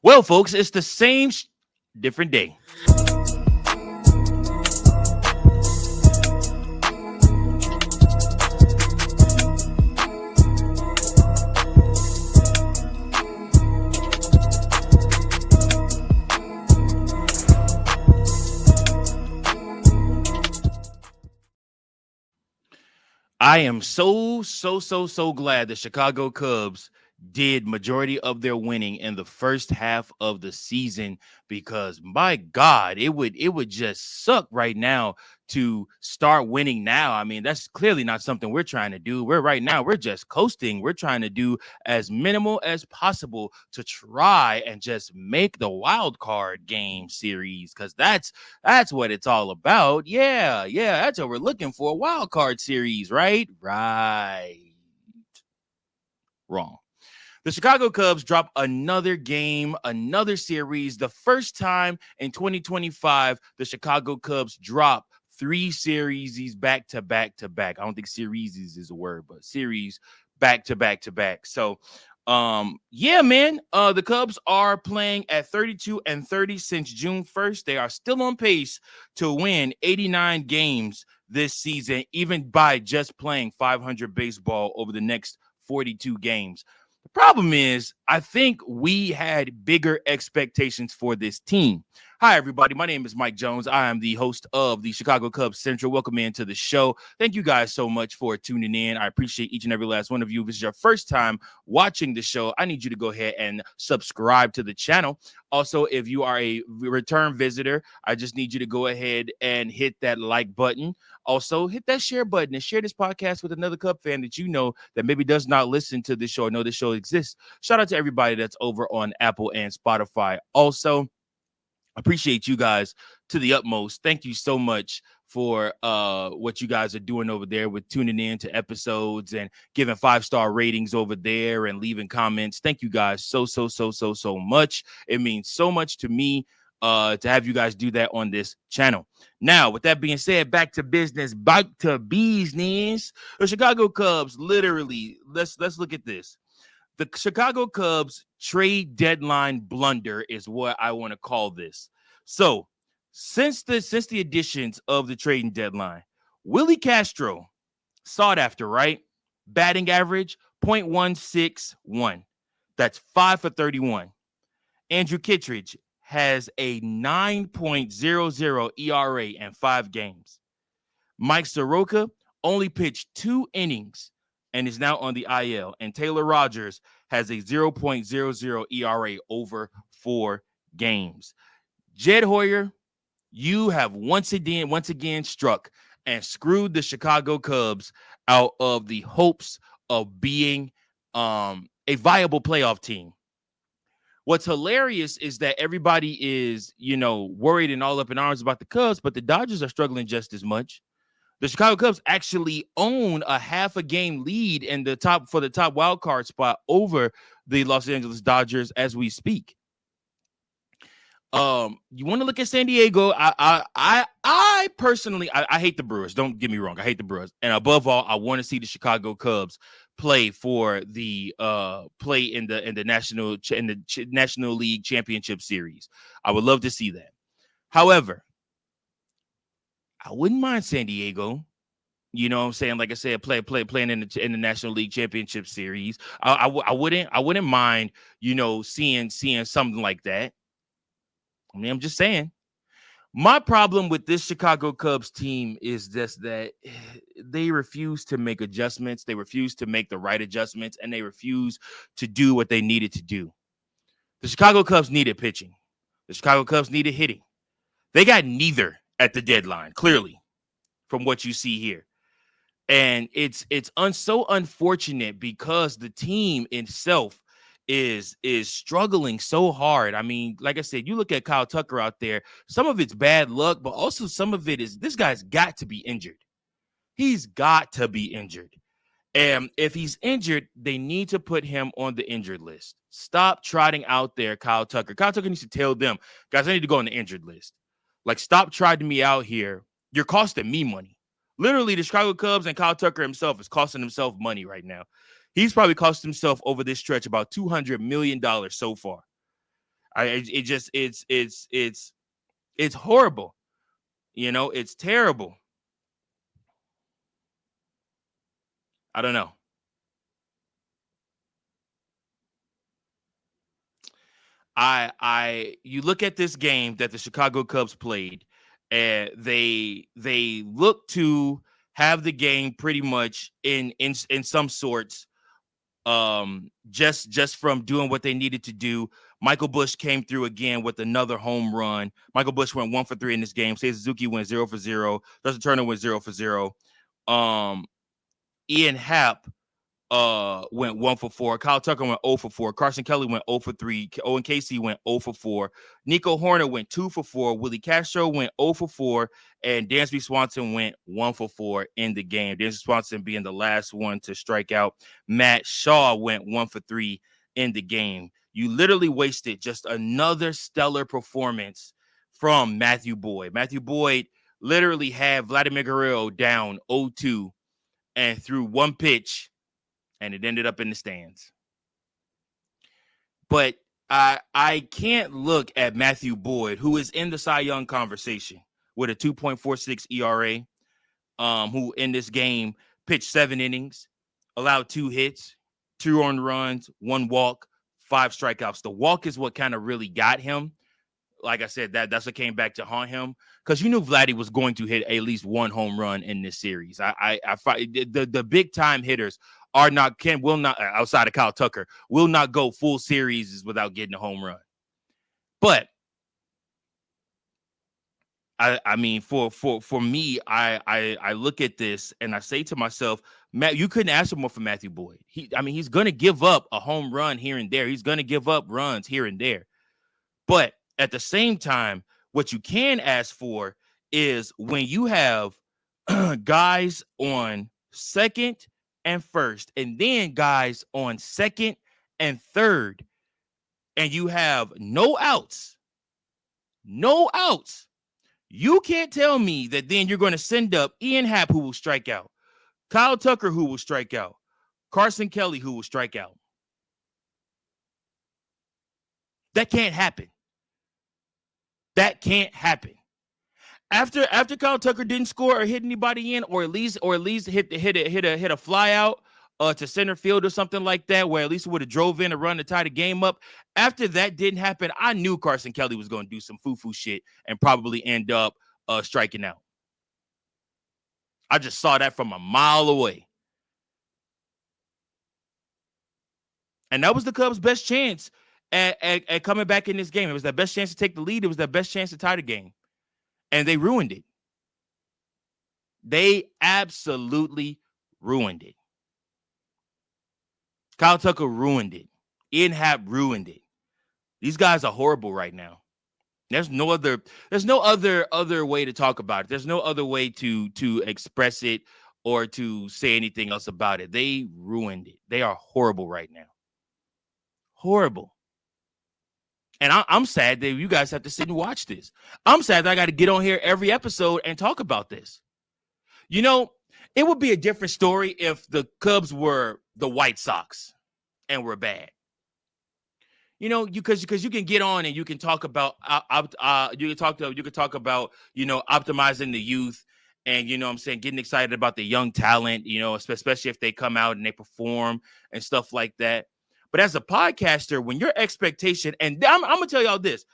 Well, folks, it's the same different day. I am so glad the Chicago Cubs did majority of their winning in the first half of the season, because my God, it would just suck right now to start winning now. I mean, that's clearly not something we're trying to do. We're just coasting. We're trying to do as minimal as possible to try and just make the wild card game series, because that's what it's all about. Yeah, that's what we're looking for. A wild card series, right? Right. Wrong. The Chicago Cubs drop another game, another series. The first time in 2025, the Chicago Cubs drop three series back to back to back. I don't think series is a word, but series back to back to back. So, yeah, man, the Cubs are playing at 32-30 since June 1st. They are still on pace to win 89 games this season, even by just playing 500 baseball over the next 42 games. The problem is, I think we had bigger expectations for this team. Hi, everybody. My name is Mike Jones. I am the host of the Chicago Cubs Central. Welcome into the show. Thank you guys so much for tuning in. I appreciate each and every last one of you. If this is your first time watching the show, I need you to go ahead and subscribe to the channel. Also, if you are a return visitor, I just need you to go ahead and hit that like button. Also, hit that share button and share this podcast with another Cub fan that you know that maybe does not listen to this show or know this show exists. Shout out to everybody that's over on Apple and Spotify. Also, appreciate you guys to the utmost. Thank you so much for what you guys are doing over there with tuning in to episodes and giving 5-star ratings over there and leaving comments. Thank you guys so much. It means so much to me to have you guys do that on this channel. Now, with that being said, back to business. The Chicago Cubs, literally, let's look at this. The Chicago Cubs trade deadline blunder is what I want to call this. So, since the additions of the trading deadline, Willie Castro, sought after, right? Batting average .161. That's 5 for 31. Andrew Kittredge has a 9.00 ERA in 5 games. Mike Soroka only pitched 2 innings and is now on the IL. And Taylor Rogers has a 0.00 ERA over 4 games. Jed Hoyer, you have once again struck and screwed the Chicago Cubs out of the hopes of being a viable playoff team. What's hilarious is that everybody is, worried and all up in arms about the Cubs, but the Dodgers are struggling just as much. The Chicago Cubs actually own a half a game lead in the top wild card spot over the Los Angeles Dodgers as we speak. You want to look at San Diego? I personally hate the Brewers. Don't get me wrong. I hate the Brewers, and above all, I want to see the Chicago Cubs play for the play in the National League Championship Series. I would love to see that. However, I wouldn't mind San Diego. You know what I'm saying? Like I said, playing in the National League Championship Series. I wouldn't mind, seeing something like that. I mean, I'm just saying. My problem with this Chicago Cubs team is just that they refuse to make adjustments. They refuse to make the right adjustments, and they refuse to do what they needed to do. The Chicago Cubs needed pitching. The Chicago Cubs needed hitting. They got neither at the deadline, clearly, from what you see here. And it's so unfortunate because the team itself is struggling so hard. I mean, like I said, you look at Kyle Tucker out there, some of it's bad luck, but also some of it is this guy's got to be injured. He's got to be injured. And if he's injured, they need to put him on the injured list. Stop trotting out there Kyle Tucker. Kyle Tucker needs to tell them, guys, I need to go on the injured list. Like, stop trotting me out here. You're costing me money. Literally, the Chicago Cubs and Kyle Tucker himself is costing himself money right now. He's probably cost himself over this stretch about $200 million so far. It's horrible. It's terrible. I don't know. You look at this game that the Chicago Cubs played, and they look to have the game pretty much in some sorts, just from doing what they needed to do. Michael Busch came through again with another home run. Michael Busch went 1 for 3 in this game. Seiya Suzuki went 0 for 0. Dustin Turner went 0 for 0. Ian Happ went 1 for 4. Kyle Tucker went 0 for 4. Carson Kelly went 0 for 3. Owen Casey went 0 for 4. Nico Horner went 2 for 4. Willie Castro went 0 for 4. And Dansby Swanson went 1 for 4 in the game. Dansby Swanson being the last one to strike out. Matt Shaw went 1 for 3 in the game. You literally wasted just another stellar performance from Matthew Boyd. Matthew Boyd literally had Vladimir Guerrero down 0-2 and threw one pitch, and it ended up in the stands. But I can't look at Matthew Boyd, who is in the Cy Young conversation with a 2.46 ERA, who in this game pitched 7 innings, allowed 2 hits, 2 earned runs, 1 walk, 5 strikeouts. The walk is what kind of really got him. Like I said, that's what came back to haunt him, because you knew Vladdy was going to hit at least 1 home run in this series. The big time hitters will not outside of Kyle Tucker will not go full series without getting a home run. But I mean, for me, I look at this and I say to myself, Matt, you couldn't ask for more from Matthew Boyd. He's going to give up a home run here and there. He's going to give up runs here and there. But at the same time, what you can ask for is when you have guys on second and first, and then guys on second and third, and you have no outs, you can't tell me that then you're going to send up Ian Happ, who will strike out, Kyle Tucker, who will strike out, Carson Kelly, who will strike out. That can't happen. That can't happen. After Kyle Tucker didn't score or hit anybody in, or at least hit a fly out to center field or something like that, where at least it would have drove in a run to tie the game up. After that didn't happen, I knew Carson Kelly was going to do some foo-foo shit and probably end up striking out. I just saw that from a mile away. And that was the Cubs' best chance at coming back in this game. It was their best chance to take the lead. It was their best chance to tie the game. And they ruined it. They absolutely ruined it. Kyle Tucker ruined it. Ian Happ ruined it. These guys are horrible right now. There's no other way to talk about it. There's no other way to express it or to say anything else about it. They ruined it. They are horrible right now. Horrible. And I'm sad that you guys have to sit and watch this. I'm sad that I got to get on here every episode and talk about this. It would be a different story if the Cubs were the White Sox and were bad. Because you can get on and you can talk about optimizing the youth and getting excited about the young talent, especially if they come out and they perform and stuff like that. But as a podcaster, when your expectation, and I'm gonna tell y'all this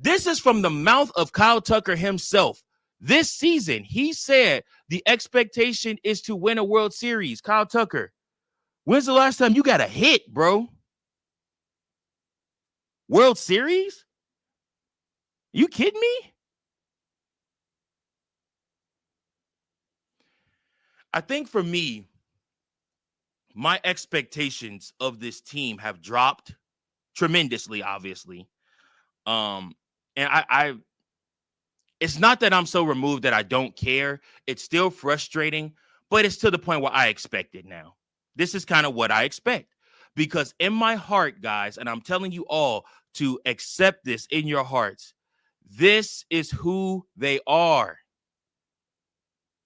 is from the mouth of Kyle Tucker himself. This season, he said the expectation is to win a World Series. Kyle Tucker, when's the last time you got a hit, bro? World Series? You kidding me? I think for me, my expectations of this team have dropped tremendously, obviously. And I it's not that I'm so removed that I don't care. It's still frustrating, but it's to the point where I expect it now. This is kind of what I expect, because in my heart, guys, and I'm telling you all to accept this in your hearts, this is who they are.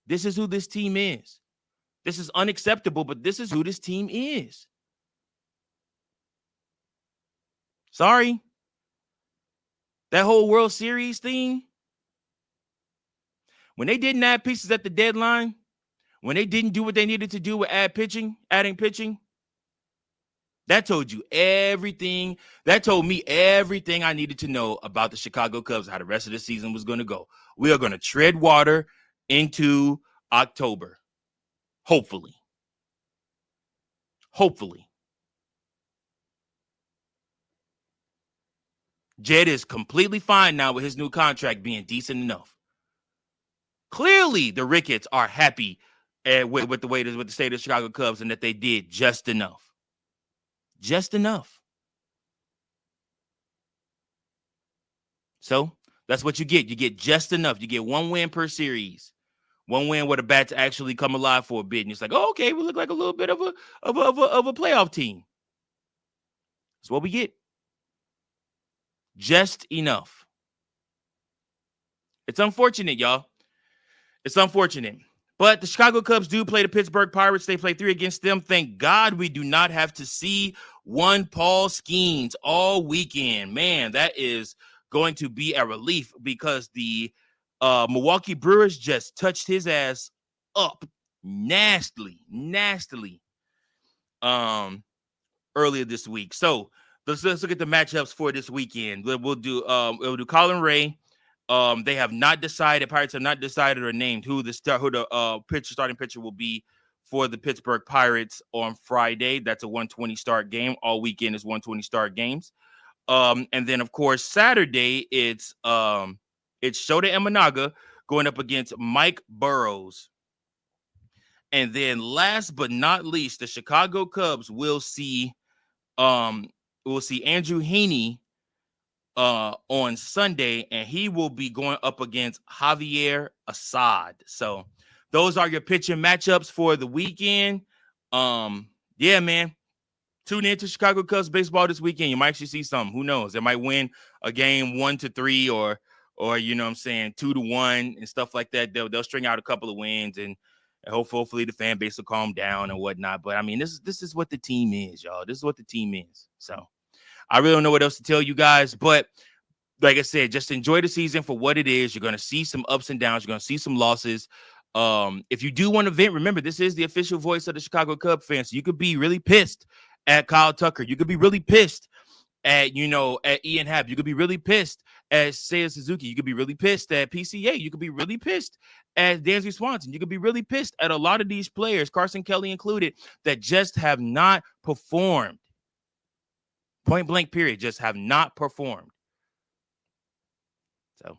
This is who this team is. This is unacceptable, but this is who this team is. Sorry. that whole World Series thing, when they didn't add pieces at the deadline, when they didn't do what they needed to do with adding pitching, that told you everything. That told me everything I needed to know about the Chicago Cubs, how the rest of the season was going to go. We are going to tread water into October. Hopefully. Jed is completely fine now with his new contract being decent enough. Clearly, the Ricketts are happy with the state of the Chicago Cubs and that they did just enough. Just enough. So that's what you get. You get just enough. You get one win per series. One win where the bats actually come alive for a bit. And it's like, oh, okay, we look like a little bit of a playoff team. That's what we get. Just enough. It's unfortunate, y'all. It's unfortunate. But the Chicago Cubs do play the Pittsburgh Pirates. They play 3 against them. Thank God we do not have to see one Paul Skeens all weekend. Man, that is going to be a relief because the Milwaukee Brewers just touched his ass up nastily earlier this week. So let's look at the matchups for this weekend. We'll do Colin Ray. They have not decided. Pirates have not decided or named who the starting pitcher will be for the Pittsburgh Pirates on Friday. That's a 1:20 start game. All weekend is 1:20 start games. And then of course Saturday it's Shota Imanaga going up against Mike Burrows. And then last but not least, the Chicago Cubs will see Andrew Heaney on Sunday, and he will be going up against Javier Assad. So those are your pitching matchups for the weekend. Yeah, man. Tune in to Chicago Cubs baseball this weekend. You might actually see something. Who knows? They might win a game 1-3 or you know what I'm saying, 2-1 and stuff like that. They'll string out a couple of wins and hopefully the fan base will calm down and whatnot. But I mean, this is what the team is, y'all. This is what the team is. So I really don't know what else to tell you guys, but like I said, just enjoy the season for what it is. You're going to see some ups and downs. You're going to see some losses. If you do want to vent, remember, this is the official voice of the Chicago Cubs fans. So you could be really pissed at Kyle Tucker. You could be really pissed at Ian Happ. You could be really pissed at Seiya Suzuki. You could be really pissed at PCA. You could be really pissed at Dansby Swanson. You could be really pissed at a lot of these players, Carson Kelly included, that just have not performed. Point blank period, just have not performed. So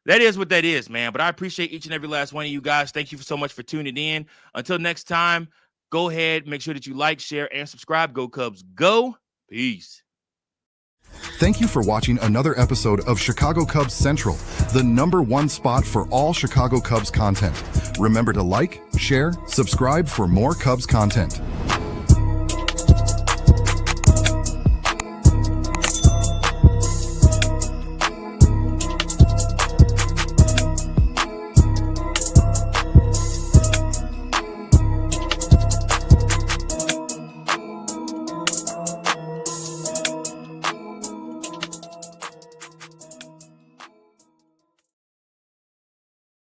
that is what that is, man. But I appreciate each and every last one of you guys. Thank you so much for tuning in. Until next time, go ahead, make sure that you like, share, and subscribe. Go Cubs, go. Peace. Thank you for watching another episode of Chicago Cubs Central, the #1 spot for all Chicago Cubs content. Remember to like, share, subscribe for more Cubs content.